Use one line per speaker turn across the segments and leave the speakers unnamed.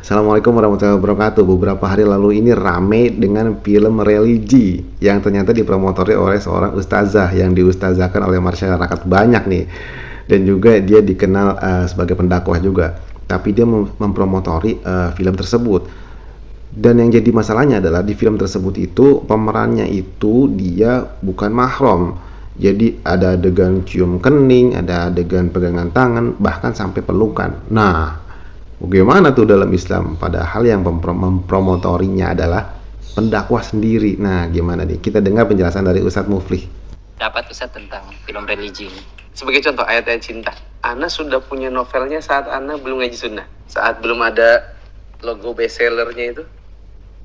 Assalamualaikum warahmatullahi wabarakatuh. Beberapa hari lalu ini rame dengan film religi yang ternyata dipromotori oleh seorang ustazah yang diustazahkan oleh masyarakat banyak nih. Dan juga dia dikenal sebagai pendakwah juga. Tapi dia mempromotori film tersebut. Dan yang jadi masalahnya adalah di film tersebut itu pemerannya itu dia bukan mahram. Jadi ada adegan cium kening, ada adegan pegangan tangan, bahkan sampai pelukan. Nah, bagaimana tuh dalam Islam? Padahal yang mempromotorinya adalah pendakwah sendiri. Nah, gimana nih? Kita dengar penjelasan dari Ustadz Muflih.
Dapat Ustadz tentang film religi ini. Sebagai contoh ayat-ayat cinta. Ana sudah punya novelnya saat Ana belum ngaji sunnah. Saat belum ada logo bestsellernya itu.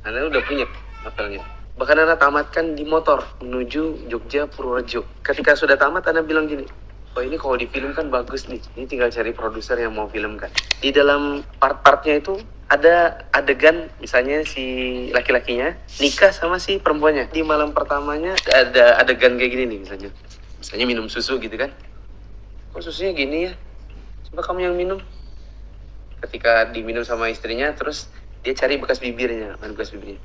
Ana udah punya novelnya. Bahkan Ana tamatkan di motor menuju Jogja Purworejo. Ketika sudah tamat Ana bilang gini, oh ini kalau difilmkan bagus nih. Ini tinggal cari produser yang mau filmkan. Di dalam part-partnya itu ada adegan misalnya si laki-lakinya nikah sama si perempuannya. Di malam pertamanya ada adegan kayak gini nih misalnya. Misalnya minum susu gitu kan. Kok susunya gini ya? Coba kamu yang minum. Ketika diminum sama istrinya terus dia cari bekas bibirnya. Mana bekas bibirnya?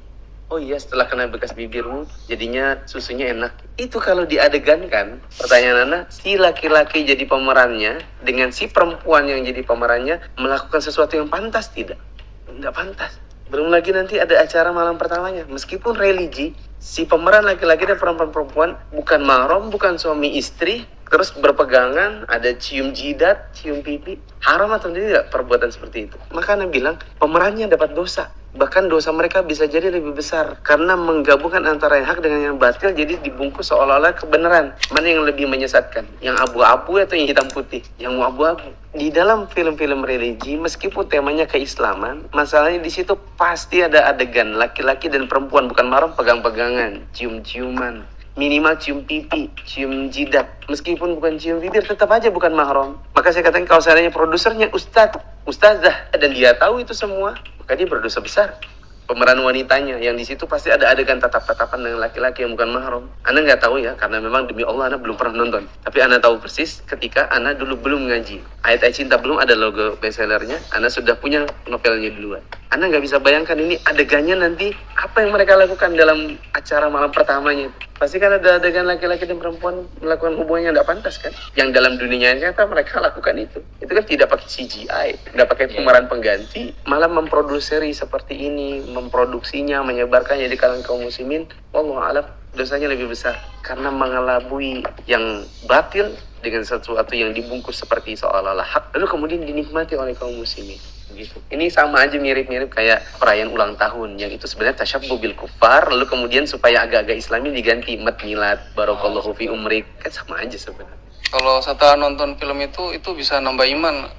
Oh iya, setelah kena bekas bibirmu, jadinya susunya enak. Itu kalau diadegankan, pertanyaan Ana, si laki-laki jadi pemerannya, dengan si perempuan yang jadi pemerannya, melakukan sesuatu yang pantas tidak? Tidak pantas. Belum lagi nanti ada acara malam pertamanya. Meskipun religi, si pemeran laki-laki dan perempuan-perempuan bukan mahram, bukan suami istri, terus berpegangan, ada cium jidat, cium pipi. Haram atau tidak perbuatan seperti itu? Maka Ana bilang, pemerannya dapat dosa. Bahkan dosa mereka bisa jadi lebih besar. Karena menggabungkan antara yang hak dengan yang batil, jadi dibungkus seolah-olah kebenaran. Mana yang lebih menyesatkan? Yang abu-abu atau yang hitam putih? Yang abu-abu. Di dalam film-film religi, meskipun temanya keislaman, masalahnya di situ pasti ada adegan laki-laki dan perempuan, bukan mahram, pegang-pegangan, cium-ciuman. Minimal cium pipi, cium jidat. Meskipun bukan cium bibir, tetap aja bukan mahram. Maka saya katakan kalau seandainya produsernya ustazah, dan dia tahu itu semua, maka dia berdosa besar. Pemeran wanitanya yang di situ pasti ada adegan tatap-tatapan dengan laki-laki yang bukan mahram. Ana nggak tahu ya, karena memang demi Allah Ana belum pernah nonton. Tapi Ana tahu persis ketika Ana dulu belum ngaji. Ayat-ayat cinta belum ada logo bestsellernya, Ana sudah punya novelnya duluan. Ana nggak bisa bayangkan ini adegannya nanti apa yang mereka lakukan dalam acara malam pertamanya. Pasti kan ada adegan laki-laki dan perempuan melakukan hubungan yang tidak pantas kan? Yang dalam dunia nyata mereka lakukan itu. Itu kan tidak pakai CGI, tidak pakai pemeran pengganti, malah memproduseri seperti ini, memproduksinya, menyebarkannya di kalangan kaum muslimin. Wallahu a'lam, dosanya lebih besar karena mengelabui yang batil dengan sesuatu yang dibungkus seperti seolah-olah hak, lalu kemudian dinikmati oleh kaum muslimin. Gitu. Ini sama aja mirip-mirip kayak perayaan ulang tahun yang itu sebenarnya tasyabbuh bil kufar, lalu kemudian supaya agak-agak islami diganti mat milad, barakallahu fi umrik, kan sama aja sebenarnya.
Kalau setelah nonton film itu bisa nambah iman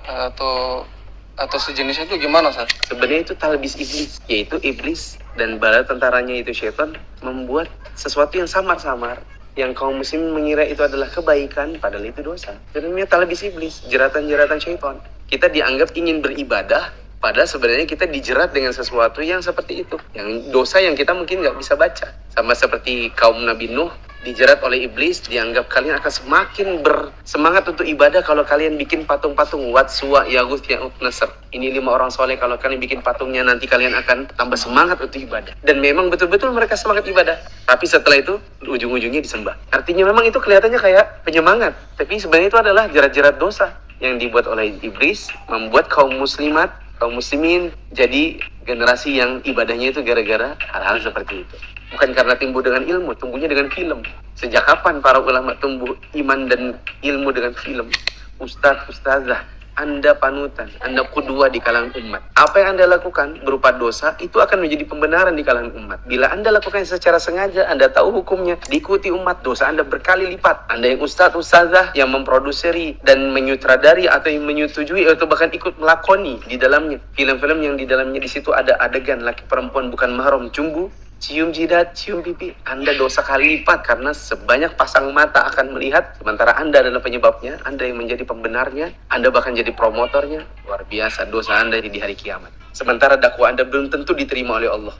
atau sejenisnya itu gimana, Ustaz?
Sebenarnya itu talbis iblis, yaitu iblis dan bala tentaranya itu syaitan membuat sesuatu yang samar-samar yang kaum muslim mengira itu adalah kebaikan, padahal itu dosa. Sebenarnya talbis iblis, jeratan-jeratan syaitan. Kita dianggap ingin beribadah, padahal sebenarnya kita dijerat dengan sesuatu yang seperti itu. Yang dosa yang kita mungkin nggak bisa baca. Sama seperti kaum Nabi Nuh, dijerat oleh iblis, dianggap kalian akan semakin bersemangat untuk ibadah kalau kalian bikin patung-patung. Wat, Suwa, Yaguth, Ya'uq, Nasr. Ini 5 orang soleh, kalau kalian bikin patungnya nanti kalian akan tambah semangat untuk ibadah. Dan memang betul-betul mereka semangat ibadah. Tapi setelah itu, ujung-ujungnya disembah. Artinya memang itu kelihatannya kayak penyemangat. Tapi sebenarnya itu adalah jerat-jerat dosa yang dibuat oleh iblis, membuat kaum muslimat, kaum muslimin jadi generasi yang ibadahnya itu gara-gara hal-hal seperti itu. Bukan karena tumbuh dengan ilmu, tumbuhnya dengan film. Sejak kapan para ulama tumbuh iman dan ilmu dengan film? Ustadz, ustazah, Anda panutan, Anda kudua di kalangan umat. Apa yang Anda lakukan berupa dosa, itu akan menjadi pembenaran di kalangan umat. Bila Anda lakukan secara sengaja, Anda tahu hukumnya, diikuti umat, dosa Anda berkali lipat. Anda yang ustadz, ustazah, yang memproduseri dan menyutradari atau yang menyetujui atau bahkan ikut melakoni di dalamnya. Film-film yang di dalamnya di situ ada adegan laki perempuan bukan mahram, cumbu, cium jidat, cium pipi, Anda dosa kali lipat karena sebanyak pasang mata akan melihat, sementara Anda adalah penyebabnya, Anda yang menjadi pembenarnya, Anda bahkan jadi promotornya. Luar biasa dosa Anda di hari kiamat. Sementara dakwah Anda belum tentu diterima oleh Allah.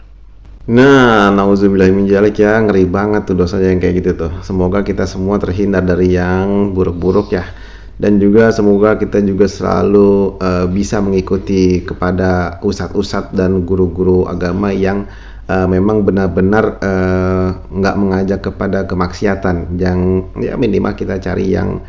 Nah, nauzubillah min dzalik ya, ngeri banget tuh dosanya yang kayak gitu tuh. Semoga kita semua terhindar dari yang buruk-buruk ya. dan juga semoga kita juga selalu bisa mengikuti kepada ustadz-ustadz dan guru-guru agama yang memang benar-benar nggak mengajak kepada kemaksiatan, yang ya minimal kita cari yang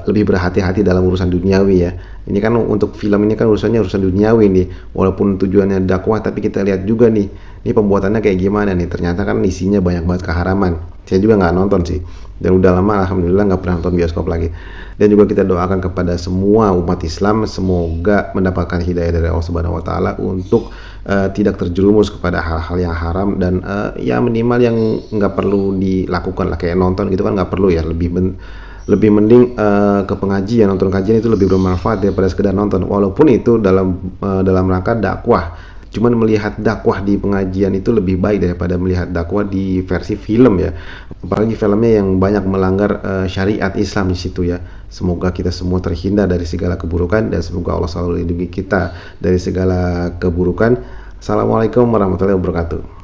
lebih berhati-hati dalam urusan duniawi ya. Ini kan untuk film ini kan urusannya urusan duniawi nih, walaupun tujuannya dakwah, tapi kita lihat juga nih, ini pembuatannya kayak gimana nih. Ternyata kan isinya banyak banget keharaman. Saya juga nggak nonton sih, dan udah lama alhamdulillah nggak pernah nonton bioskop lagi. Dan juga kita doakan kepada semua umat Islam, semoga mendapatkan hidayah dari Allah Subhanahu Wa Taala untuk tidak terjerumus kepada hal-hal yang haram, dan ya minimal yang nggak perlu dilakukan lah, kayak nonton gitu kan nggak perlu ya. Lebih mending ke pengajian, nonton kajian itu lebih bermanfaat daripada sekedar nonton, walaupun itu dalam rangka dakwah. Cuman melihat dakwah di pengajian itu lebih baik daripada melihat dakwah di versi film ya, apalagi filmnya yang banyak melanggar syariat Islam di situ ya. Semoga kita semua terhindar dari segala keburukan, dan semoga Allah selalu lindungi kita dari segala keburukan. Assalamualaikum warahmatullahi wabarakatuh.